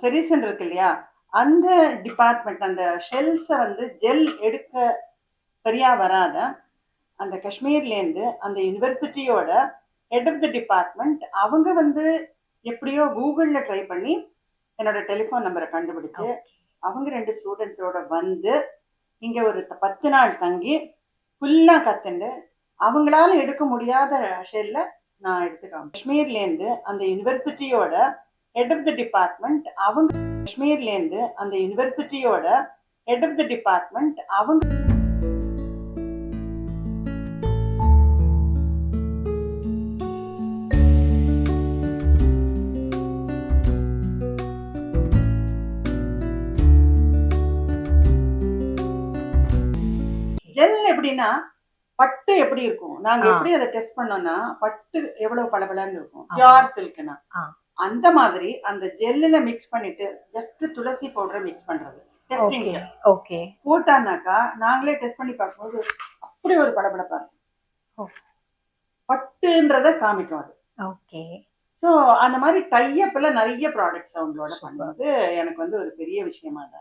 செரிசன் இருக்கு இல்லையா, அந்த டிபார்ட்மெண்ட் அந்த ஷெல்ஸை வந்து ஜெல் எடுக்க சரியா வராத அந்த காஷ்மீர்லேருந்து அந்த யூனிவர்சிட்டியோட ஹெட் ஆஃப் த டிபார்ட்மெண்ட் அவங்க வந்து எப்படியோ கூகுளில் ட்ரை பண்ணி என்னோட டெலிஃபோன் நம்பரை கண்டுபிடிச்சு அவங்க 2 ஸ்டூடெண்ட்ஸோட வந்து இங்கே ஒரு 10 நாள் தங்கி ஃபுல்லாக கற்றுண்டு அவங்களால எடுக்க முடியாத ஷெல்ல நான் எடுத்துக்காம காஷ்மீர்லேருந்து அந்த யூனிவர்சிட்டியோட ஹெட் ஆஃப் த டிபார்ட்மெண்ட் அவங்க காஷ்மீர்லேருந்து அந்த யூனிவர்சிட்டியோட ஹெட் ஆஃப் த டிபார்ட்மெண்ட் அவங்க ஜெல் எப்படின்னா பட்டு எப்படி இருக்கும், நாங்க எப்படி அதை டெஸ்ட் பண்ணோம்னா பட்டு எவ்வளவு பளபளன்னு இருக்கும் பியூர் சில்க்னா, அந்த மாதிரி அந்த ஜெல்லுல மிக்ஸ் பண்ணிட்டு ஜஸ்ட் துளசி பவுடரை மிக்ஸ் பண்றது டெஸ்டிங் போட்டானாக்கா நாங்களே டெஸ்ட் பண்ணி பார்க்கும்போது அப்படி ஒரு பளபளப்பா இருக்கும், பட்டுன்றத காமிக்கும் அது. ஓகே. ஸோ அந்த மாதிரி டைப் எல்லாம் நிறைய ப்ராடக்ட்ஸ் அவங்களோட பண்ணும்போது எனக்கு வந்து ஒரு பெரிய விஷயமா தான்.